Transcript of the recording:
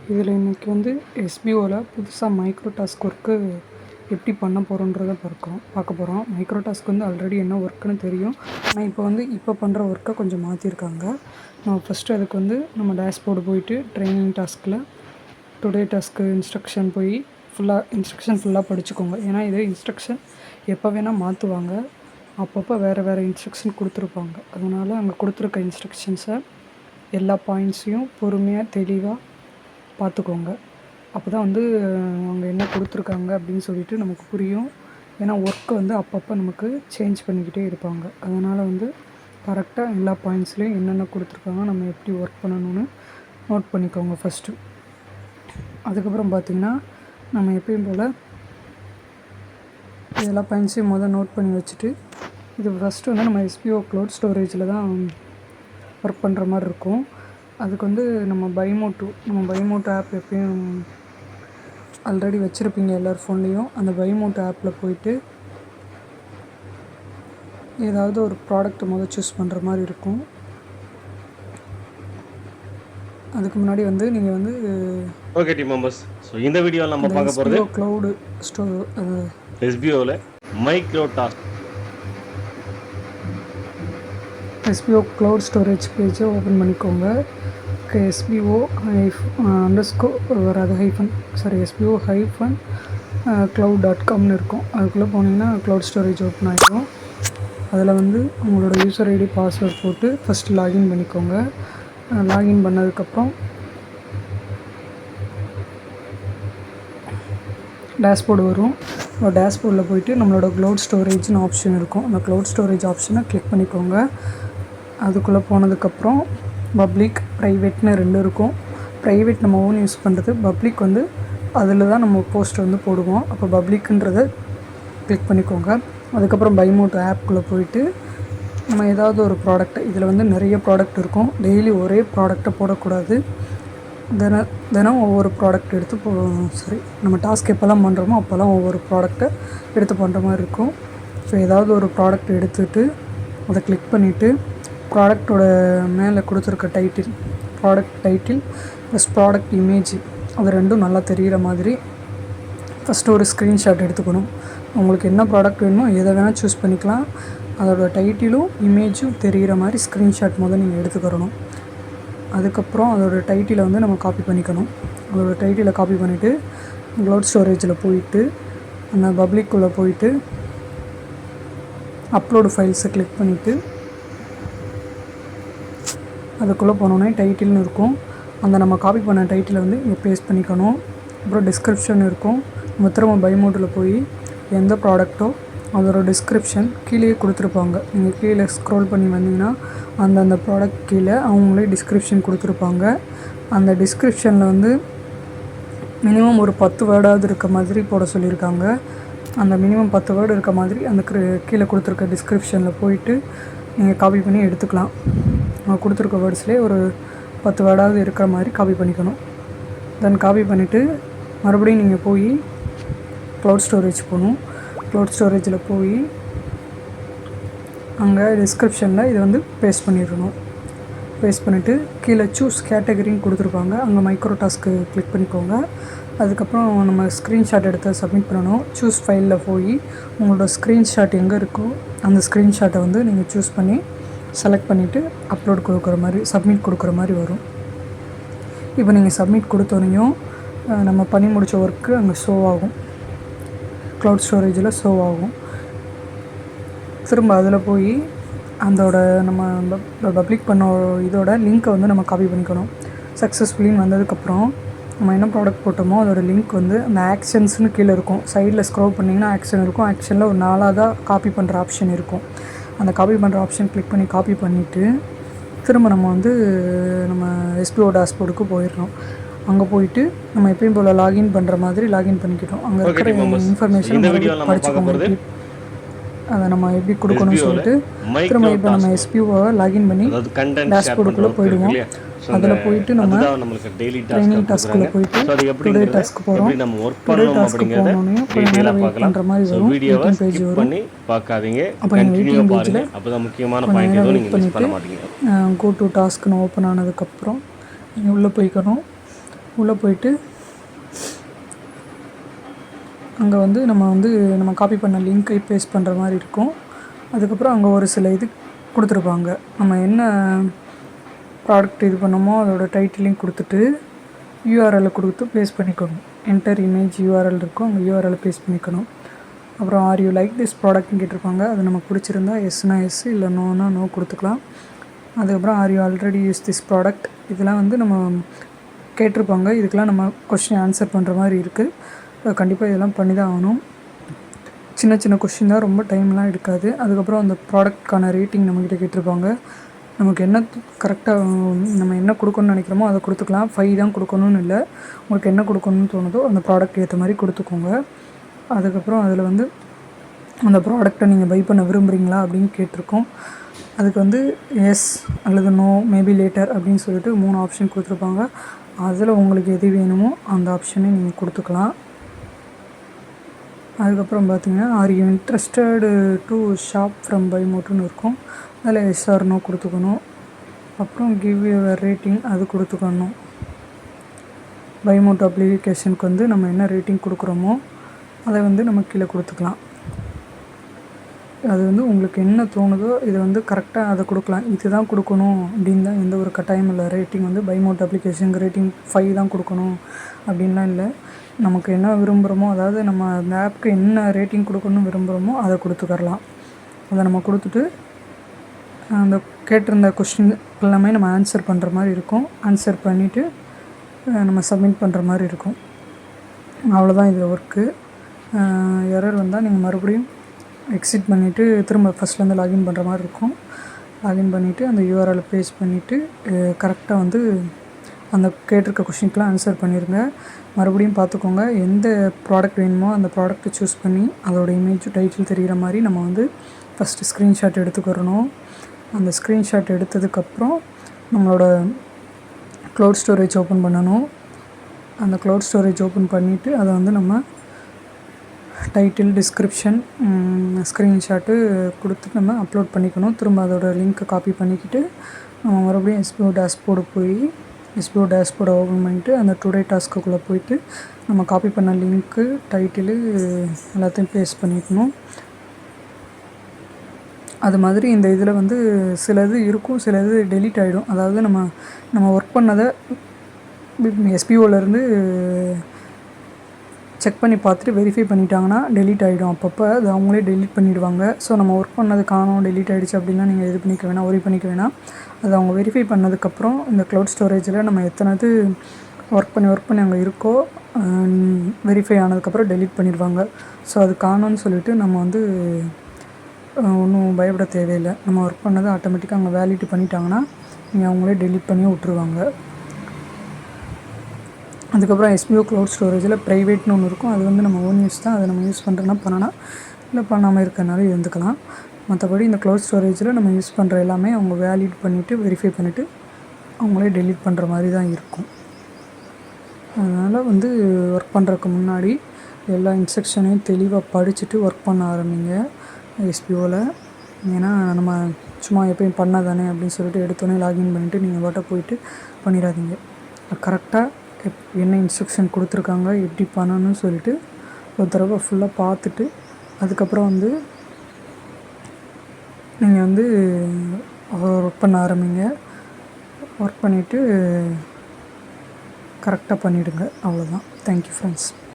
இதில் இன்றைக்கி வந்து எஸ்பிஓவில் புதுசாக மைக்ரோ டாஸ்க் ஒர்க்கு எப்படி பண்ண போகிறோன்றதை பார்க்க போகிறோம். மைக்ரோ டாஸ்க் வந்து ஆல்ரெடி என்ன ஒர்க்குன்னு தெரியும். ஆனால் இப்போ பண்ணுற ஒர்க்கை கொஞ்சம் மாற்றிருக்காங்க. நம்ம ஃபஸ்ட்டு அதுக்கு வந்து நம்ம டேஷ்போர்டு போயிட்டு ட்ரைனிங் டாஸ்கில் டுடே டாஸ்க்கு இன்ஸ்ட்ரக்ஷன் போய் இன்ஸ்ட்ரக்ஷன் ஃபுல்லாக படிச்சுக்கோங்க. ஏன்னா இது இன்ஸ்ட்ரக்ஷன் எப்போ வேணால் மாற்றுவாங்க. அப்பப்போ வேறு இன்ஸ்ட்ரக்ஷன் கொடுத்துருப்பாங்க. அதனால் அங்கே கொடுத்துருக்க இன்ஸ்ட்ரக்ஷன்ஸை எல்லா பாயிண்ட்ஸையும் பொறுமையாக தெளிவாக பார்த்துக்கோங்க. அப்போ தான் வந்து அவங்க என்ன கொடுத்துருக்காங்க அப்படின்னு சொல்லிட்டு நமக்கு புரியும். ஏன்னா ஒர்க்கை வந்து அப்பப்போ நமக்கு சேஞ்ச் பண்ணிக்கிட்டே இருப்பாங்க. அதனால் வந்து கரெக்டாக எல்லா பாயிண்ட்ஸ்லேயும் என்னென்ன கொடுத்துருக்காங்க, நம்ம எப்படி ஒர்க் பண்ணணும்னு நோட் பண்ணிக்கோங்க ஃபஸ்ட்டு. அதுக்கப்புறம் பார்த்திங்கன்னா நம்ம எப்பயும் போல் எல்லா பாயிண்ட்ஸையும் நோட் பண்ணி வச்சுட்டு, இது ஃபஸ்ட்டு வந்து நம்ம எஸ்பிஓ க்ளவுட் ஸ்டோரேஜில் தான் ஒர்க் பண்ணுற மாதிரி இருக்கும். அதுக்கு வந்து நம்ம பைமோட்டோ ஆப் எப்பயும் ஆல்ரெடி வச்சுருப்பீங்க எல்லார் ஃபோன்லேயும். அந்த பைமோட்டோ ஆப்பில் போயிட்டு ஏதாவது ஒரு ப்ராடக்ட்டை சூஸ் பண்ணுற மாதிரி இருக்கும். அதுக்கு முன்னாடி வந்து நீங்கள் வந்து ஓகே டீம் மெம்பர்ஸ், ஸோ இந்த வீடியோவில் நம்ம பார்க்க போகிறது க்ளவுடு எஸ்பிஓவில் micro task SPO cloud storage பேஜை ஓப்பன் பண்ணிக்கோங்க. எஸ்பிஓ cloud.comனு இருக்கும். அதுக்குள்ளே போனீங்கன்னா க்ளவுட் ஸ்டோரேஜ் ஓப்பன் ஆகிடும். அதில் வந்து உங்களோட யூசர் ஐடி பாஸ்வேர்ட் போட்டு ஃபஸ்ட்டு லாகின் பண்ணிக்கோங்க. லாகின் பண்ணதுக்கப்புறம் டேஷ்போர்டு வரும். டேஷ்போர்டில் போயிட்டு நம்மளோட க்ளவுட் ஸ்டோரேஜ்னு ஆப்ஷன் இருக்கும். அந்த க்ளவுட் ஸ்டோரேஜ் ஆப்ஷனை கிளிக் பண்ணிக்கோங்க. அதுக்குள்ளே போனதுக்கப்புறம் பப்ளிக் ப்ரைவேட்னு 2 இருக்கும். ப்ரைவேட் நம்ம ஓன் யூஸ் பண்ணுறது, பப்ளிக் வந்து அதில் தான் நம்ம போஸ்ட் வந்து போடுவோம். அப்போ பப்ளிக்குன்றதை கிளிக் பண்ணிக்கோங்க. அதுக்கப்புறம் பைமோட்டோ ஆப்குள்ளே போயிட்டு நம்ம ஏதாவது ஒரு ப்ராடக்ட், இதில் வந்து நிறைய ப்ராடக்ட் இருக்கும். டெய்லி ஒரே ப்ராடக்டை போடக்கூடாது. தினம் ஒவ்வொரு ப்ராடக்ட் எடுத்து நம்ம டாஸ்க் எப்போல்லாம் பண்ணுறோமோ அப்போல்லாம் ஒவ்வொரு ப்ராடக்டை எடுத்து பண்ணுற மாதிரி இருக்கும். ஸோ ஏதாவது ஒரு ப்ராடக்ட் எடுத்துகிட்டு அதை கிளிக் பண்ணிவிட்டு ப்ராடக்டோட மேலே கொடுத்துருக்க product title plus product image, அது ரெண்டும் நல்லா தெரிகிற மாதிரி ஃபஸ்ட்டு ஒரு ஸ்க்ரீன்ஷாட் எடுத்துக்கணும். உங்களுக்கு என்ன ப்ராடக்ட் வேணுமோ எதை வேணால் சூஸ் பண்ணிக்கலாம். அதோட டைட்டிலும் இமேஜும் தெரிகிற மாதிரி ஸ்க்ரீன்ஷாட் நீங்கள் எடுத்துக்கிறணும். அதுக்கப்புறம் அதோடய டைட்டிலை வந்து நம்ம காப்பி பண்ணிக்கணும். அதோடய டைட்டிலை காப்பி பண்ணிவிட்டு க்ளவுட் ஸ்டோரேஜில் போயிட்டு அந்த பப்ளிக்குள்ளே போயிட்டு அப்லோடு ஃபைல்ஸை கிளிக் பண்ணிவிட்டு அதுக்குள்ளே போனோன்னே டைட்டில்னு இருக்கும். அந்த நம்ம காப்பி பண்ண டைட்டிலை வந்து இங்கே பேஸ்ட் பண்ணிக்கணும். அப்புறம் டிஸ்கிரிப்ஷன் இருக்கும். நம்ம திரும்ப பைமோட்டில் போய் எந்த ப்ராடக்ட்டோ அதோட டிஸ்கிரிப்ஷன் கீழே கொடுத்துருப்பாங்க. நீங்கள் கீழே ஸ்க்ரோல் பண்ணி வந்தீங்கன்னா அந்த ப்ராடக்ட் கீழே அவங்களே டிஸ்கிரிப்ஷன் கொடுத்துருப்பாங்க. அந்த டிஸ்கிரிப்ஷனில் வந்து மினிமம் ஒரு 10 வேர்டாவது இருக்க மாதிரி போட சொல்லியிருக்காங்க. அந்த மினிமம் 10 வேர்டு இருக்க மாதிரி அந்த கீழே கொடுத்துருக்க டிஸ்கிரிப்ஷனில் போயிட்டு நீங்கள் காப்பி பண்ணி எடுத்துக்கலாம். அவங்க கொடுத்துருக்க வேர்ட்ஸ்லேயே ஒரு 10 வேர்டாவது இருக்கிற மாதிரி காப்பி பண்ணிக்கணும். தென் காப்பி பண்ணிவிட்டு மறுபடியும் நீங்கள் போய் க்ளவுட் ஸ்டோரேஜ் போகணும். க்ளவுட் ஸ்டோரேஜில் போய் அங்கே டிஸ்கிரிப்ஷனில் இதை வந்து பேஸ்ட் பண்ணிடணும். பேஸ்ட் பண்ணிவிட்டு கீழே சூஸ் கேட்டகரின்னு கொடுத்துருப்பாங்க. அங்கே மைக்ரோ டாஸ்க்கு கிளிக் பண்ணிக்கோங்க. அதுக்கப்புறம் நம்ம ஸ்க்ரீன்ஷாட் எடுத்து சப்மிட் பண்ணணும். சூஸ் ஃபைலில் போய் உங்களோட ஸ்க்ரீன்ஷாட் எங்கே இருக்கோ அந்த ஸ்க்ரீன்ஷாட்டை வந்து நீங்கள் சூஸ் பண்ணி செலக்ட் பண்ணிவிட்டு அப்லோட் கொடுக்குற மாதிரி, சப்மிட் கொடுக்குற மாதிரி வரும். இப்போ நீங்கள் சப்மிட் கொடுத்தோன்னையும் நம்ம பண்ணி முடித்த ஒர்க்கு அங்கே ஷோ ஆகும். க்ளவுட் ஸ்டோரேஜில் ஷோ ஆகும். திரும்ப அதில் போய் நம்ம பப்ளிக் பண்ண இதோட லிங்க்கை வந்து நம்ம காப்பி பண்ணிக்கணும். சக்ஸஸ்ஃபுல்லின்னு வந்ததுக்கப்புறம் நம்ம என்ன ப்ராடக்ட் போட்டோமோ அதோடய லிங்க் வந்து அந்த ஆக்ஷன்ஸ்னு கீழே இருக்கும். சைடில் ஸ்க்ரோல் பண்ணிங்கன்னா ஆக்ஷன் இருக்கும். ஆக்ஷனில் ஒரு 4ஆக காப்பி பண்ணுற ஆப்ஷன் இருக்கும். அந்த காப்பி பண்ணுற ஆப்ஷன் கிளிக் பண்ணி காப்பி பண்ணிவிட்டு திரும்ப நம்ம எஸ்பிஓ டேஷ்போர்டுக்கு போயிடுறோம். அங்கே போயிட்டு நம்ம எப்பயும் போல் லாகின் பண்ணுற மாதிரி லாகின் பண்ணிக்கிட்டோம். அங்கே இருக்கிற இன்ஃபர்மேஷன் படிச்சுக்கோங்க. அதை நம்ம எப்படி கொடுக்கணும்னு சொல்லிட்டு திரும்ப இப்போ நம்ம எஸ்பிஓவை லாகின் பண்ணி டேஷ்போர்டுக்குள்ளே போயிடுவோம். அதில் போயிட்டு நம்ம ட்ரைனிங் டாஸ்க்குள்ளே போயிட்டு டுடே டாஸ்க்கு போகிறோம். டுடே டாஸ்க்கு போனோடனே கொஞ்சம் நேரம் வெயிட் பண்ணுற மாதிரி வரும். மீட்டிங் பேஜ் வரும். அப்போ நீங்கள் மீட்டிங் பேஜில் கொஞ்சம் நேரம் வெயிட் பண்ணிவிட்டு கோ டு டாஸ்க்னு ஓப்பன் ஆனதுக்கப்புறம் நீங்கள் உள்ளே போய்க்கணும். உள்ளே போயிட்டு அங்கே வந்து நம்ம காப்பி பண்ண லிங்க்கை பேஸ்ட் பண்ணுற மாதிரி இருக்கும். அதுக்கப்புறம் அங்கே ஒரு சில இது கொடுத்துருப்பாங்க. நம்ம என்ன ப்ராடக்ட் இது பண்ணோமோ அதோட டைட்டிலையும் கொடுத்துட்டு யூஆர்எல்லை கொடுத்து பேஸ்ட் பண்ணிக்கணும். என்டர் இமேஜ் யூஆர்எல் இருக்கும், அங்கே யூஆர்எல்லை பேஸ்ட் பண்ணிக்கணும். அப்புறம் ஆர் யூ லைக் திஸ் ப்ராடக்ட்னு கேட்டிருப்பாங்க. அது நமக்கு பிடிச்சிருந்தா எஸ்னா எஸ், இல்லை நோனா நோ கொடுத்துக்கலாம். அதுக்கப்புறம் are you already use this product, இதெல்லாம் வந்து நம்ம கேட்டிருப்பாங்க. இதுக்கெலாம் நம்ம கொஸ்டின் ஆன்சர் பண்ணுற மாதிரி இருக்குது. கண்டிப்பாக இதெல்லாம் பண்ணி தான் ஆகணும். சின்ன சின்ன கொஸ்டின் தான், ரொம்ப டைம்லாம் எடுக்காது. அதுக்கப்புறம் அந்த ப்ராடக்ட்கான ரேட்டிங் நம்மக்கிட்ட கேட்டிருப்பாங்க. நமக்கு என்ன கரெக்டாக நம்ம என்ன கொடுக்கணும்னு நினைக்கிறோமோ அதை கொடுத்துக்கலாம். 5 தான் கொடுக்கணும்னு இல்லை, உங்களுக்கு என்ன கொடுக்கணும்னு தோணுதோ அந்த ப்ராடக்ட் ஏற்ற மாதிரி கொடுத்துக்கோங்க. அதுக்கப்புறம் அதில் வந்து அந்த ப்ராடக்டை நீங்கள் பை பண்ண விரும்புகிறீங்களா அப்படின்னு கேட்டிருக்கோம். அதுக்கு வந்து எஸ் அல்லது நோ, மேபி லேட்டர் அப்படின்னு சொல்லிட்டு 3 ஆப்ஷன் கொடுத்துருப்பாங்க. அதில் உங்களுக்கு எது வேணுமோ அந்த ஆப்ஷனை நீங்கள் கொடுத்துக்கலாம். அதுக்கப்புறம் பார்த்தீங்கன்னா are you interested to shop from பைமோட்டுன்னு இருக்கும். அதில் எஸ் ஆர் நோ கொடுத்துக்கணும். அப்புறம் கிவ் யுவர் ரேட்டிங் அது கொடுத்துக்கணும். பைமோட் அப்ளிகேஷனுக்கு வந்து நம்ம என்ன ரேட்டிங் கொடுக்குறோமோ அதை வந்து நம்ம கீழே கொடுத்துக்கலாம். அது வந்து உங்களுக்கு என்ன தோணுதோ இதை வந்து கரெக்டாக அதை கொடுக்கலாம். இது தான் கொடுக்கணும் அப்படின்னு தான் எந்த ஒரு கட்டாயம் இல்லை. ரேட்டிங் வந்து பைமோட் அப்ளிகேஷனுக்கு ரேட்டிங் 5 தான் கொடுக்கணும் அப்படின்லாம் இல்லை. நமக்கு என்ன விரும்புகிறோமோ, அதாவது நம்ம அந்த ஆப்புக்கு என்ன ரேட்டிங் கொடுக்கணும்னு விரும்புகிறோமோ அதை கொடுத்துக்கரலாம். அதை நம்ம கொடுத்துட்டு அந்த கேட்டிருந்த கொஸ்டின் எல்லாமே நம்ம ஆன்சர் பண்ணுற மாதிரி இருக்கும். ஆன்சர் பண்ணிவிட்டு நம்ம சப்மிட் பண்ணுற மாதிரி இருக்கும். அவ்வளோதான் இதில் ஒர்க்கு. எரர் வந்தால் நீங்கள் மறுபடியும் எக்ஸிட் பண்ணிவிட்டு திரும்ப ஃபஸ்ட்லேருந்து லாகின் பண்ணுற மாதிரி இருக்கும். லாகின் பண்ணிவிட்டு அந்த யூஆர்எல் பேஸ்ட் பண்ணிவிட்டு கரெக்டாக வந்து அந்த கேட்டிருக்க கொஷினுக்கெலாம் ஆன்சர் பண்ணிடுங்க. மறுபடியும் பார்த்துக்கோங்க, எந்த ப்ராடக்ட் வேணுமோ அந்த ப்ராடக்ட்டை சூஸ் பண்ணி அதோடய இமேஜ் டைட்டில் தெரிகிற மாதிரி நம்ம வந்து ஃபஸ்ட்டு ஸ்க்ரீன்ஷாட் எடுத்துக்கிறணும். அந்த ஸ்க்ரீன்ஷாட் எடுத்ததுக்கப்புறம் நம்மளோட க்ளவுட் ஸ்டோரேஜ் ஓப்பன் பண்ணணும். அந்த க்ளவுட் ஸ்டோரேஜ் ஓப்பன் பண்ணிவிட்டு அதை வந்து நம்ம டைட்டில், டிஸ்கிரிப்ஷன், ஸ்க்ரீன்ஷாட்டு கொடுத்துட்டு நம்ம அப்லோட் பண்ணிக்கணும். திரும்ப அதோடய லிங்க்கை காப்பி பண்ணிக்கிட்டு நம்ம மறுபடியும் எஸ்பிஓ டேஷ்போர்டு போய் எஸ்பிஓ டேஷ்போர்டை ஓப்பன் பண்ணிவிட்டு அந்த டுடே டாஸ்க்குள்ளே போயிட்டு நம்ம காப்பி பண்ண லிங்க்கு, டைட்டிலு எல்லாத்தையும் பேஸ்ட் பண்ணிக்கணும். அது மாதிரி இந்த இதில் வந்து சில இது இருக்கும், சில இது டெலீட் ஆகிடும். அதாவது நம்ம ஒர்க் பண்ணதை எஸ்பிஓலேருந்து செக் பண்ணி பார்த்துட்டு வெரிஃபை பண்ணிட்டாங்கன்னா டெலீட் ஆகிடும். அப்பப்போ அது அவங்களே டெலீட் பண்ணிவிடுவாங்க. ஸோ நம்ம ஒர்க் பண்ணது காணோம், டெலீட் ஆகிடுச்சு அப்படின்னா நீங்கள் இது பண்ணிக்க வேணாம், ஒரி பண்ணிக்க வேணாம். அது அவங்க வெரிஃபை பண்ணதுக்கப்புறம் இந்த க்ளவுட் ஸ்டோரேஜில் நம்ம எத்தனை ஒர்க் பண்ணி அங்கே இருக்கோ வெரிஃபை ஆனதுக்கப்புறம் டெலீட் பண்ணிடுவாங்க. ஸோ அது காணோன்னு சொல்லிவிட்டு நம்ம வந்து ஒன்றும் பயப்பட தேவையில்லை. நம்ம ஒர்க் பண்ணதை ஆட்டோமேட்டிக்காக அங்கே வேலிட் பண்ணிட்டாங்கன்னா நீங்கள் அவங்களே டெலீட் பண்ணி விட்ருவாங்க. அதுக்கப்புறம் எஸ்பிஓ க்ளவுட் ஸ்டோரேஜில் ப்ரைவேட்னு ஒன்று இருக்கும். அது வந்து நம்ம ஓன் யூஸ் தான். அதை நம்ம யூஸ் பண்ணுறோன்னா பண்ணலாம், இல்லை பண்ணாமல் இருக்கிறனால இருந்துக்கலாம். மற்றபடி இந்த க்ளவுட் ஸ்டோரேஜில் நம்ம யூஸ் பண்ணுற எல்லாமே அவங்க வேலிட் பண்ணிவிட்டு வெரிஃபை பண்ணிவிட்டு அவங்களே டெலீட் பண்ணுற மாதிரி தான் இருக்கும். அதனால் வந்து ஒர்க் பண்ணுறதுக்கு முன்னாடி எல்லா இன்ஸ்ட்ரக்ஷனையும் தெளிவாக படிச்சுட்டு ஒர்க் பண்ண ஆரம்பிங்க எஸ்பிஓவில். ஏன்னா நம்ம சும்மா எப்பயும் பண்ணாதானே அப்படின்னு சொல்லிட்டு எடுத்தோடனே லாகின் பண்ணிவிட்டு நீங்கள் பாட்ட போயிட்டு பண்ணிடாதீங்க. கரெக்டாக என்ன இன்ஸ்ட்ரக்ஷன் கொடுத்துருக்காங்க, எப்படி பண்ணணும்னு சொல்லிட்டு ஒரு தடவை ஃபுல்லாக பார்த்துட்டு அதுக்கப்புறம் வந்து நீங்கள் வந்து ஒர்க் பண்ண ஆரம்பிங்க. ஒர்க் பண்ணிவிட்டு கரெக்டாக பண்ணிவிடுங்க. அவ்வளோதான். Thank you friends.